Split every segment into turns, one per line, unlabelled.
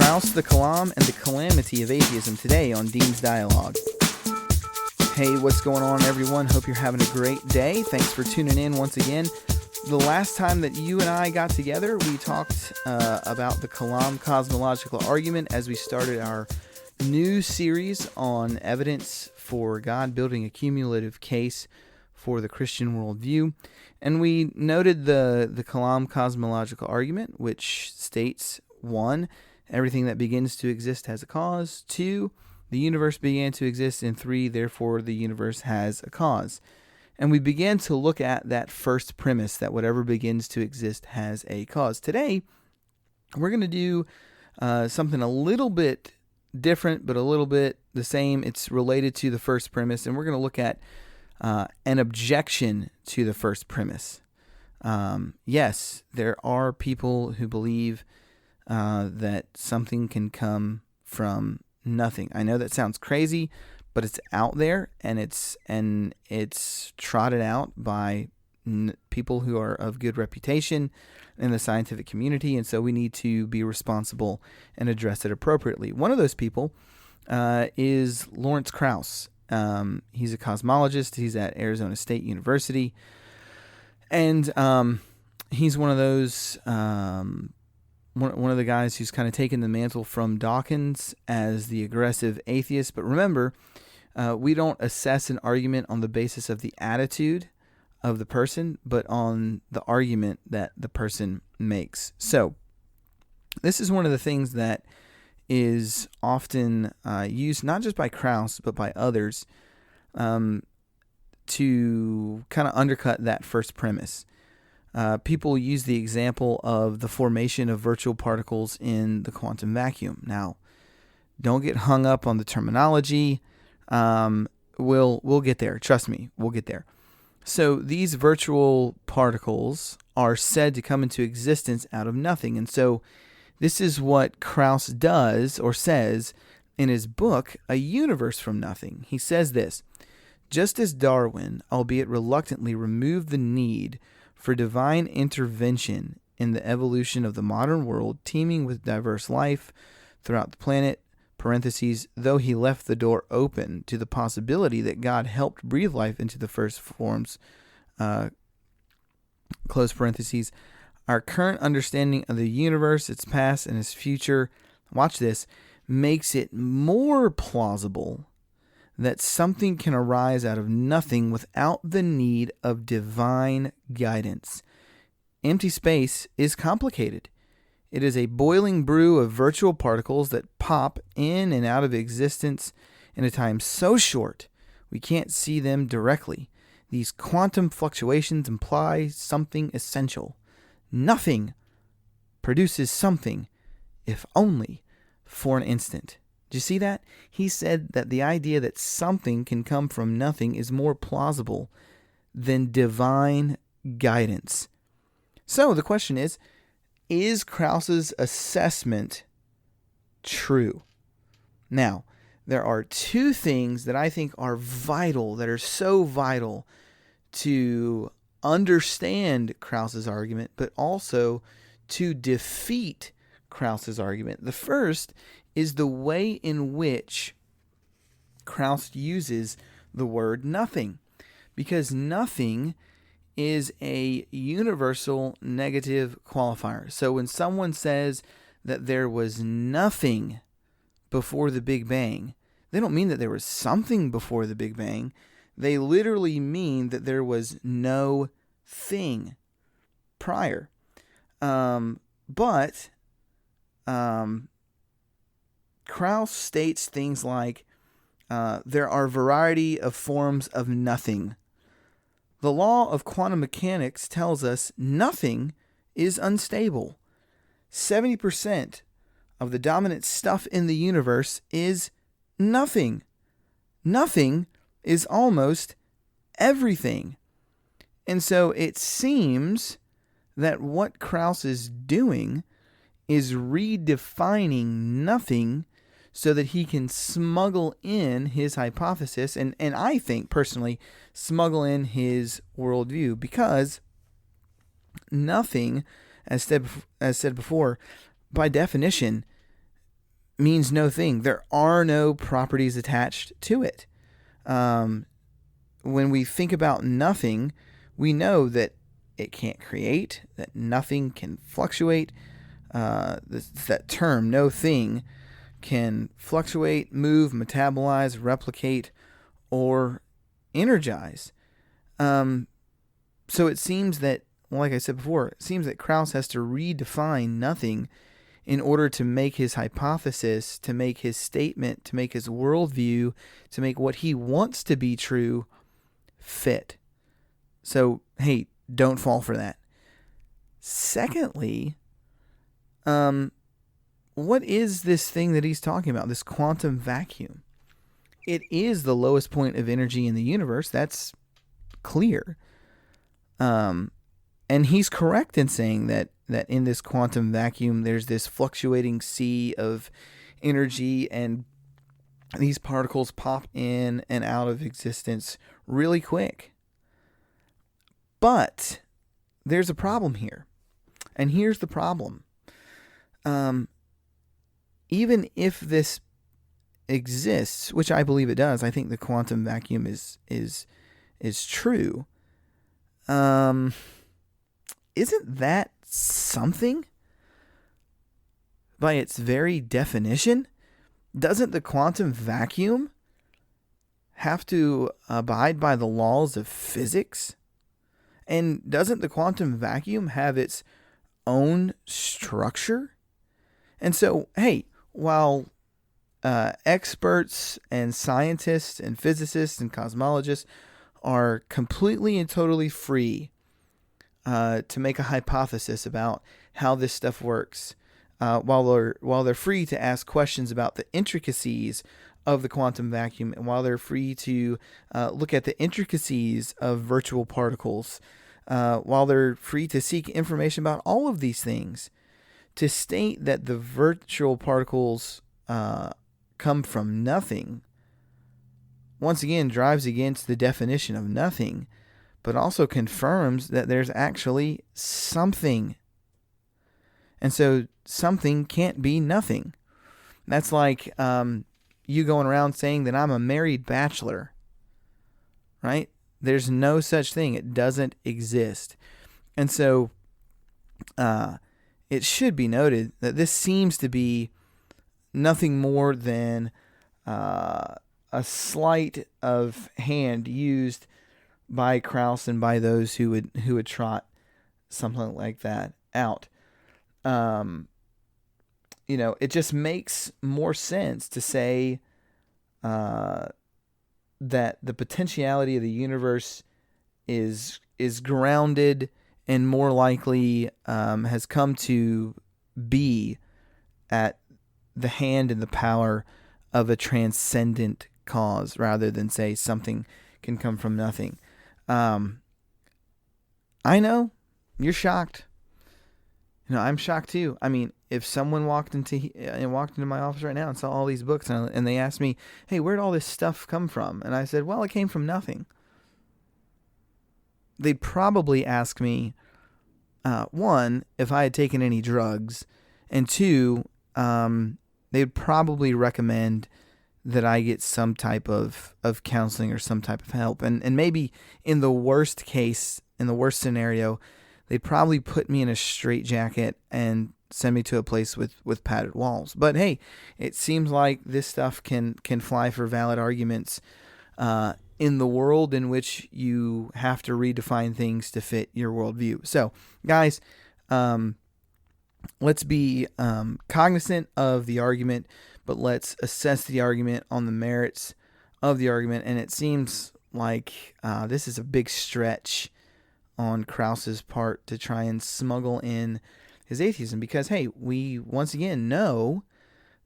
Krauss, the Kalam, and the Calamity of Atheism today on Dean's Dialogue. Hey, what's going on, everyone? Hope you're having a great day. Thanks for tuning in once again. The last time that you and I got together, we talked about the Kalam cosmological argument as we started our new series on evidence for God building a cumulative case for the Christian worldview. And we noted the Kalam cosmological argument, which states, 1, everything that begins to exist has a cause. 2, the universe began to exist. And 3, therefore, the universe has a cause. And we began to look at that first premise, that whatever begins to exist has a cause. Today, we're going to do something a little bit different, but a little bit the same. It's related to the first premise, and we're going to look at an objection to the first premise. Yes, there are people who believe that something can come from nothing. I know that sounds crazy, but it's out there, and it's trotted out by people who are of good reputation in the scientific community, and so we need to be responsible and address it appropriately. One of those people is Lawrence Krauss. He's a cosmologist. He's at Arizona State University, and he's one of those one of the guys who's kind of taken the mantle from Dawkins as the aggressive atheist. But remember, we don't assess an argument on the basis of the attitude of the person, but on the argument that the person makes. So this is one of the things that is often used, not just by Krauss, but by others, to kind of undercut that first premise. People use the example of the formation of virtual particles in the quantum vacuum. Now, don't get hung up on the terminology. We'll get there. Trust me, we'll get there. So these virtual particles are said to come into existence out of nothing. And so this is what Krauss does or says in his book, A Universe from Nothing. He says this: just as Darwin, albeit reluctantly, removed the need for divine intervention in the evolution of the modern world, teeming with diverse life throughout the planet, parentheses, though he left the door open to the possibility that God helped breathe life into the first forms, close parentheses, our current understanding of the universe, its past and its future, watch this, makes it more plausible that something can arise out of nothing without the need of divine guidance. Empty space is complicated. It is a boiling brew of virtual particles that pop in and out of existence in a time so short we can't see them directly. These quantum fluctuations imply something essential. Nothing produces something, if only for an instant. Do you see that? He said that the idea that something can come from nothing is more plausible than divine guidance. So the question is Krauss's assessment true? Now, there are two things that I think are vital, that are so vital to understand Krauss's argument, but also to defeat Krauss's argument. The first is the way in which Krauss uses the word nothing, because nothing is a universal negative qualifier. So when someone says that there was nothing before the Big Bang, they don't mean that there was something before the Big Bang. They literally mean that there was no thing prior. But Krauss states things like, there are a variety of forms of nothing. The law of quantum mechanics tells us nothing is unstable. 70% of the dominant stuff in the universe is nothing. Nothing is almost everything. And so it seems that what Krauss is doing is redefining nothing so that he can smuggle in his hypothesis, and I think, personally, smuggle in his worldview, because nothing, as said before, by definition, means no thing. There are no properties attached to it. When we think about nothing, we know that it can't create, that nothing can fluctuate. That term, no thing, can fluctuate, move, metabolize, replicate, or energize. So it seems that, like I said before, it seems that Krauss has to redefine nothing in order to make his hypothesis, to make his statement, to make his worldview, to make what he wants to be true fit. So, hey, don't fall for that. Secondly, what is this thing that he's talking about, this quantum vacuum? It is the lowest point of energy in the universe. That's clear. And he's correct in saying that in this quantum vacuum, there's this fluctuating sea of energy, and these particles pop in and out of existence really quick. But there's a problem here. And here's the problem. Even if this exists, which I believe it does, I think the quantum vacuum is true. Isn't that something? By its very definition, doesn't the quantum vacuum have to abide by the laws of physics? And doesn't the quantum vacuum have its own structure? And so, hey, while experts and scientists and physicists and cosmologists are completely and totally free to make a hypothesis about how this stuff works, while they're free to ask questions about the intricacies of the quantum vacuum, and while they're free to look at the intricacies of virtual particles, while they're free to seek information about all of these things, to state that the virtual particles come from nothing, once again drives against the definition of nothing, but also confirms that there's actually something. And so something can't be nothing. That's like you going around saying that I'm a married bachelor, right? There's no such thing. It doesn't exist. And so it should be noted that this seems to be nothing more than a sleight of hand used by Krauss and by those who would trot something like that out. It just makes more sense to say that the potentiality of the universe is grounded and more likely has come to be at the hand and the power of a transcendent cause, rather than say something can come from nothing. I know you're shocked. I'm shocked too. I mean, if someone walked into my office right now and saw all these books and they asked me, "Hey, where'd all this stuff come from?" and I said, "Well, it came from nothing," they'd probably ask me, one, if I had taken any drugs, and two, they'd probably recommend that I get some type of counseling or some type of help. And maybe in the worst case, in the worst scenario, they'd probably put me in a straitjacket and send me to a place with padded walls. But hey, it seems like this stuff can fly for valid arguments in the world in which you have to redefine things to fit your worldview. So, guys, let's be cognizant of the argument, but let's assess the argument on the merits of the argument. And it seems like this is a big stretch on Krauss's part to try and smuggle in his atheism, because, hey, we once again know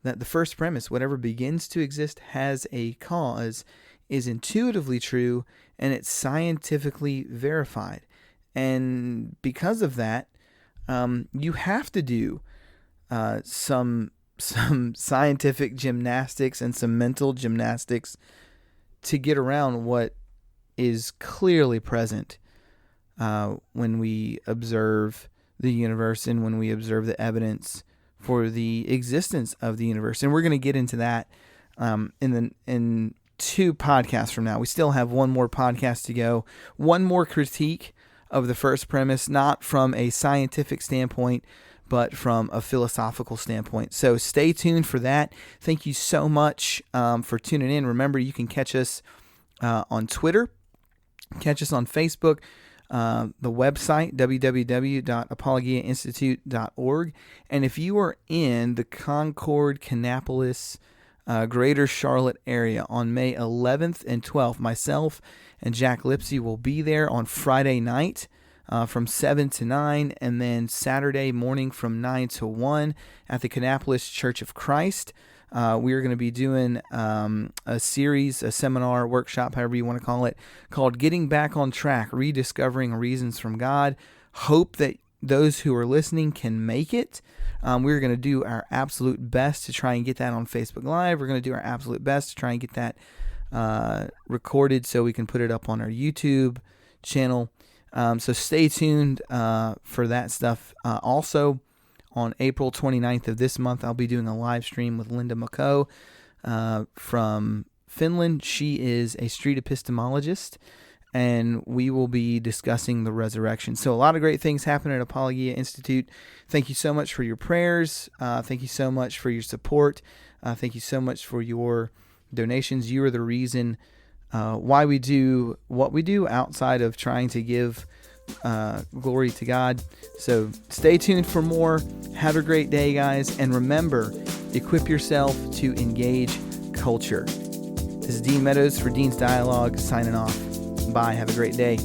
that the first premise, whatever begins to exist has a cause, is intuitively true, and it's scientifically verified. And because of that, you have to do some scientific gymnastics and some mental gymnastics to get around what is clearly present when we observe the universe and when we observe the evidence for the existence of the universe. And we're going to get into that in 2 podcasts from now. We still have one more podcast to go, one more critique of the first premise, not from a scientific standpoint, but from a philosophical standpoint. So stay tuned for that. Thank you so much for tuning in. Remember, you can catch us on Twitter, catch us on Facebook, the website, www.apologiainstitute.org. And if you are in the Concord, Kannapolis, Greater Charlotte area on May 11th and 12th, myself and Jack Lipsy will be there on Friday night from 7 to 9, and then Saturday morning from 9 to 1 at the Kannapolis Church of Christ. We are going to be doing a series, a seminar, workshop, however you want to call it, called Getting Back on Track, Rediscovering Reasons from God. Hope that those who are listening can make it. We're going to do our absolute best to try and get that on Facebook Live. We're going to do our absolute best to try and get that recorded so we can put it up on our YouTube channel. So stay tuned for that stuff. Also, on April 29th of this month, I'll be doing a live stream with Linda McCoe from Finland. She is a street epistemologist, and we will be discussing the resurrection. So a lot of great things happen at Apologia Institute. Thank you so much for your prayers. Thank you so much for your support. Thank you so much for your donations. You are the reason why we do what we do outside of trying to give glory to God. So stay tuned for more. Have a great day, guys. And remember, equip yourself to engage culture. This is Dean Meadows for Dean's Dialogue, signing off. Bye. Have a great day.